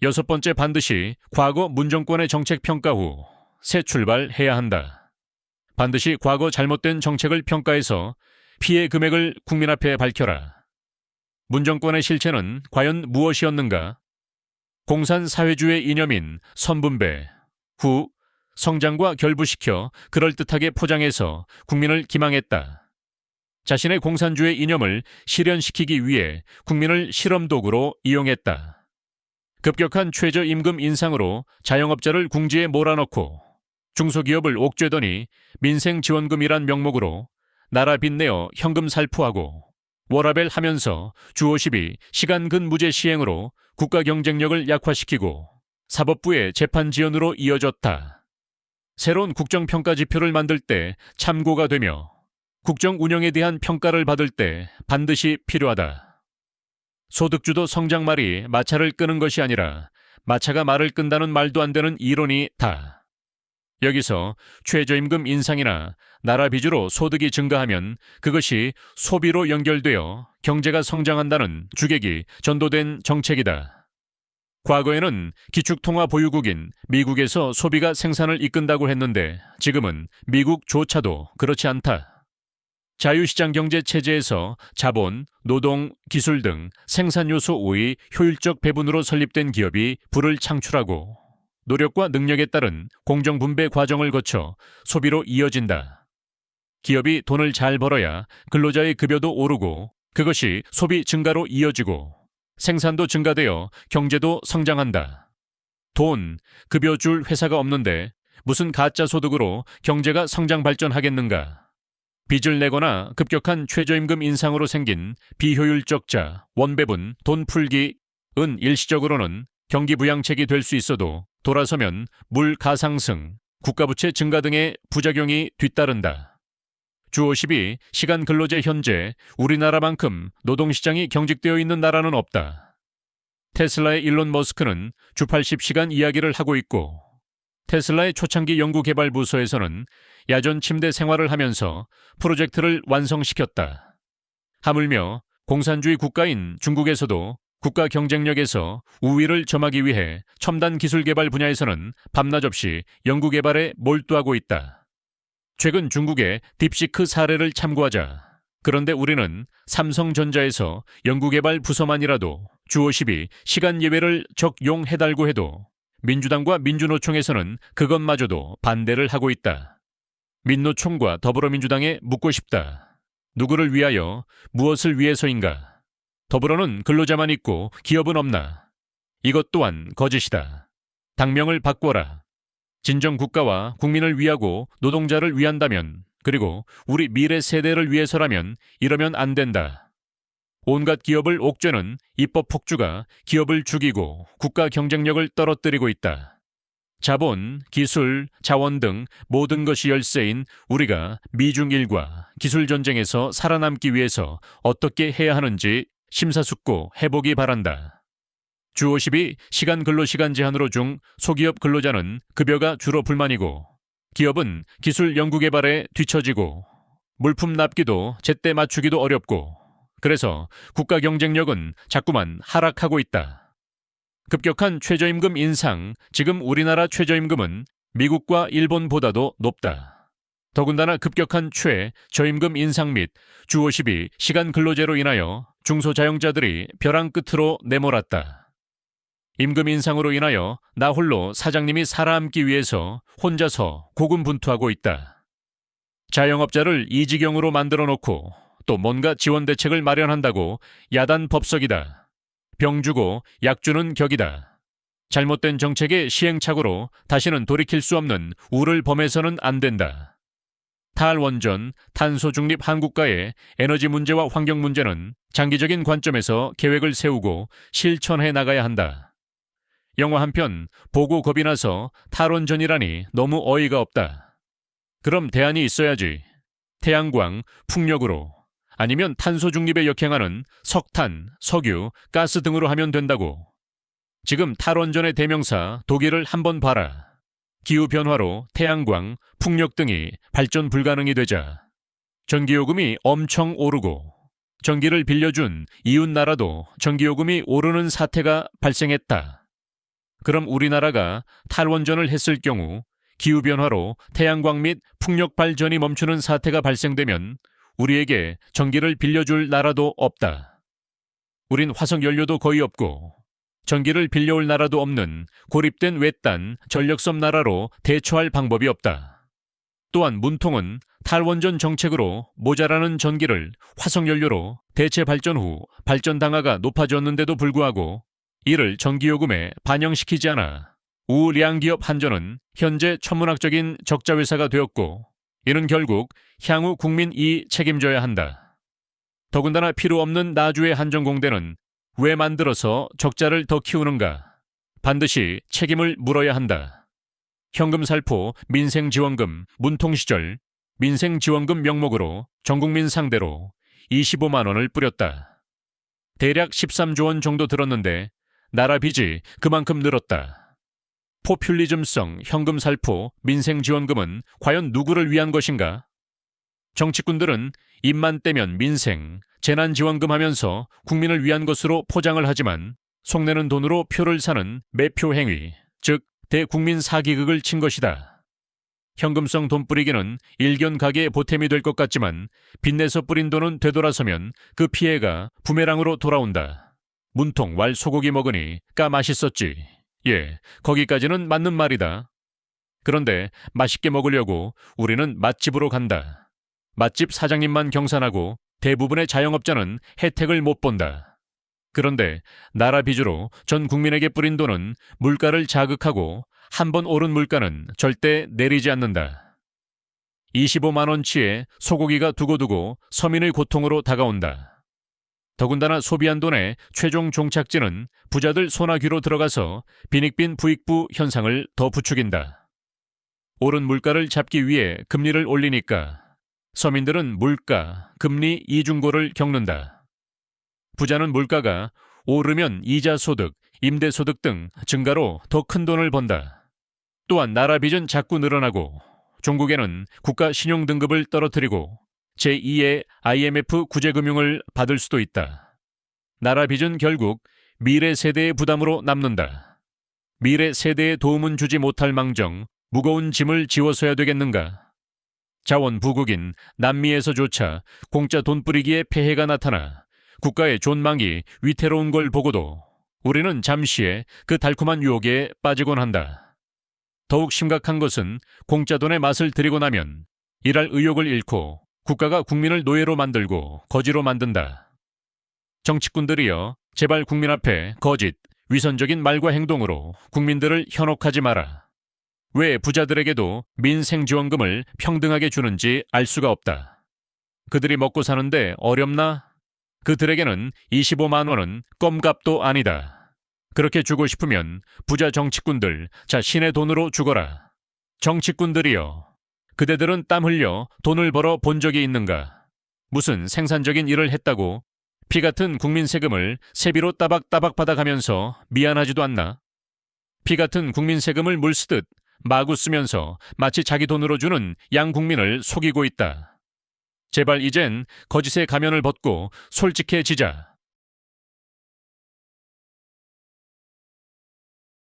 여섯 번째, 반드시 과거 문정권의 정책 평가 후 새 출발해야 한다. 반드시 과거 잘못된 정책을 평가해서 피해 금액을 국민 앞에 밝혀라. 문정권의 실체는 과연 무엇이었는가? 공산사회주의 이념인 선분배 후 성장과 결부시켜 그럴듯하게 포장해서 국민을 기망했다. 자신의 공산주의 이념을 실현시키기 위해 국민을 실험도구로 이용했다. 급격한 최저임금 인상으로 자영업자를 궁지에 몰아넣고 중소기업을 옥죄더니 민생지원금이란 명목으로 나라 빚내어 현금 살포하고 워라밸 하면서 주 50이 시간근무제 시행으로 국가 경쟁력을 약화시키고 사법부의 재판 지연으로 이어졌다. 새로운 국정평가 지표를 만들 때 참고가 되며 국정 운영에 대한 평가를 받을 때 반드시 필요하다. 소득주도 성장말이 마차를 끄는 것이 아니라 마차가 말을 끈다는 말도 안 되는 이론이 다. 여기서 최저임금 인상이나 나라 빚으로 소득이 증가하면 그것이 소비로 연결되어 경제가 성장한다는 주객이 전도된 정책이다. 과거에는 기축통화 보유국인 미국에서 소비가 생산을 이끈다고 했는데 지금은 미국조차도 그렇지 않다. 자유시장 경제 체제에서 자본, 노동, 기술 등 생산 요소 5의 효율적 배분으로 설립된 기업이 부를 창출하고 노력과 능력에 따른 공정분배 과정을 거쳐 소비로 이어진다. 기업이 돈을 잘 벌어야 근로자의 급여도 오르고 그것이 소비 증가로 이어지고 생산도 증가되어 경제도 성장한다. 돈, 급여 줄 회사가 없는데 무슨 가짜 소득으로 경제가 성장 발전하겠는가? 빚을 내거나 급격한 최저임금 인상으로 생긴 비효율적자, 원배분, 돈 풀기은 일시적으로는 경기 부양책이 될 수 있어도 돌아서면 물가 상승, 국가부채 증가 등의 부작용이 뒤따른다. 주 50이 시간 근로제 현재 우리나라만큼 노동시장이 경직되어 있는 나라는 없다. 테슬라의 일론 머스크는 주 80시간 이야기를 하고 있고 테슬라의 초창기 연구개발부서에서는 야전 침대 생활을 하면서 프로젝트를 완성시켰다. 하물며 공산주의 국가인 중국에서도 국가 경쟁력에서 우위를 점하기 위해 첨단 기술 개발 분야에서는 밤낮 없이 연구개발에 몰두하고 있다. 최근 중국의 딥시크 사례를 참고하자. 그런데 우리는 삼성전자에서 연구개발 부서만이라도 주 50이 시간 예외를 적용해달고 해도 민주당과 민주노총에서는 그것마저도 반대를 하고 있다. 민노총과 더불어민주당에 묻고 싶다. 누구를 위하여, 무엇을 위해서인가? 더불어는 근로자만 있고 기업은 없나? 이것 또한 거짓이다. 당명을 바꿔라. 진정 국가와 국민을 위하고 노동자를 위한다면, 그리고 우리 미래 세대를 위해서라면 이러면 안 된다. 온갖 기업을 옥죄는 입법 폭주가 기업을 죽이고 국가 경쟁력을 떨어뜨리고 있다. 자본, 기술, 자원 등 모든 것이 열쇠인 우리가 미중일과 기술 전쟁에서 살아남기 위해서 어떻게 해야 하는지 심사숙고 해보기 바란다. 주 50이 시간 근로시간 제한으로 중 소기업 근로자는 급여가 주로 불만이고 기업은 기술 연구개발에 뒤처지고 물품 납기도 제때 맞추기도 어렵고 그래서 국가 경쟁력은 자꾸만 하락하고 있다. 급격한 최저임금 인상, 지금 우리나라 최저임금은 미국과 일본보다도 높다. 더군다나 급격한 최저임금 인상 및 주 50이 시간 근로제로 인하여 중소자영자들이 벼랑 끝으로 내몰았다. 임금 인상으로 인하여 나 홀로 사장님이 살아남기 위해서 혼자서 고군분투하고 있다. 자영업자를 이 지경으로 만들어 놓고 또 뭔가 지원 대책을 마련한다고 야단 법석이다. 병 주고 약 주는 격이다. 잘못된 정책의 시행착오로 다시는 돌이킬 수 없는 우를 범해서는 안 된다. 탈원전, 탄소 중립 한국가의 에너지 문제와 환경 문제는 장기적인 관점에서 계획을 세우고 실천해 나가야 한다. 영화 한 편 보고 겁이 나서 탈원전이라니 너무 어이가 없다. 그럼 대안이 있어야지. 태양광, 풍력으로 아니면 탄소 중립에 역행하는 석탄, 석유, 가스 등으로 하면 된다고. 지금 탈원전의 대명사 독일을 한번 봐라. 기후변화로 태양광, 풍력 등이 발전 불가능이 되자 전기요금이 엄청 오르고 전기를 빌려준 이웃나라도 전기요금이 오르는 사태가 발생했다. 그럼 우리나라가 탈원전을 했을 경우 기후변화로 태양광 및 풍력 발전이 멈추는 사태가 발생되면 우리에게 전기를 빌려줄 나라도 없다. 우린 화석연료도 거의 없고 전기를 빌려올 나라도 없는 고립된 외딴 전력섬 나라로 대처할 방법이 없다. 또한 문통은 탈원전 정책으로 모자라는 전기를 화석연료로 대체 발전 후 발전 당화가 높아졌는데도 불구하고 이를 전기요금에 반영시키지 않아 우량기업 한전은 현재 천문학적인 적자회사가 되었고 이는 결국 향후 국민이 책임져야 한다. 더군다나 필요 없는 나주의 한전공대는 왜 만들어서 적자를 더 키우는가? 반드시 책임을 물어야 한다. 현금살포 민생지원금 문통 시절 민생지원금 명목으로 전국민 상대로 25만 원을 뿌렸다. 대략 13조 원 정도 들었는데 나라 빚이 그만큼 늘었다. 포퓰리즘성 현금살포 민생지원금은 과연 누구를 위한 것인가? 정치꾼들은 입만 떼면 민생, 재난지원금 하면서 국민을 위한 것으로 포장을 하지만 속내는 돈으로 표를 사는 매표 행위, 즉 대국민 사기극을 친 것이다. 현금성 돈 뿌리기는 일견 가게의 보탬이 될 것 같지만 빚내서 뿌린 돈은 되돌아서면 그 피해가 부메랑으로 돌아온다. 문통 왈 소고기 먹으니 까 맛있었지. 예, 거기까지는 맞는 말이다. 그런데 맛있게 먹으려고 우리는 맛집으로 간다. 맛집 사장님만 경산하고 대부분의 자영업자는 혜택을 못 본다. 그런데 나라 빚으로 전 국민에게 뿌린 돈은 물가를 자극하고 한 번 오른 물가는 절대 내리지 않는다. 25만 원치의 소고기가 두고두고 서민의 고통으로 다가온다. 더군다나 소비한 돈의 최종 종착지는 부자들 손아귀로 들어가서 빈익빈 부익부 현상을 더 부추긴다. 오른 물가를 잡기 위해 금리를 올리니까 서민들은 물가, 금리 이중고를 겪는다. 부자는 물가가 오르면 이자 소득, 임대 소득 등 증가로 더 큰 돈을 번다. 또한 나라 빚은 자꾸 늘어나고 종국에는 국가 신용 등급을 떨어뜨리고 제2의 IMF 구제금융을 받을 수도 있다. 나라 빚은 결국 미래 세대의 부담으로 남는다. 미래 세대에 도움은 주지 못할 망정 무거운 짐을 지워서야 되겠는가? 자원 부국인 남미에서조차 공짜 돈 뿌리기에 폐해가 나타나 국가의 존망이 위태로운 걸 보고도 우리는 잠시의 그 달콤한 유혹에 빠지곤 한다. 더욱 심각한 것은 공짜 돈의 맛을 들이고 나면 일할 의욕을 잃고 국가가 국민을 노예로 만들고 거지로 만든다. 정치꾼들이여, 제발 국민 앞에 거짓, 위선적인 말과 행동으로 국민들을 현혹하지 마라. 왜 부자들에게도 민생지원금을 평등하게 주는지 알 수가 없다. 그들이 먹고 사는데 어렵나? 그들에게는 25만 원은 껌값도 아니다. 그렇게 주고 싶으면 부자 정치꾼들 자신의 돈으로 주거라. 정치꾼들이여, 그대들은 땀 흘려 돈을 벌어 본 적이 있는가? 무슨 생산적인 일을 했다고 피 같은 국민 세금을 세비로 따박따박 받아가면서 미안하지도 않나? 피 같은 국민 세금을 물 쓰듯 마구 쓰면서 마치 자기 돈으로 주는 양국민을 속이고 있다. 제발 이젠 거짓의 가면을 벗고 솔직해지자.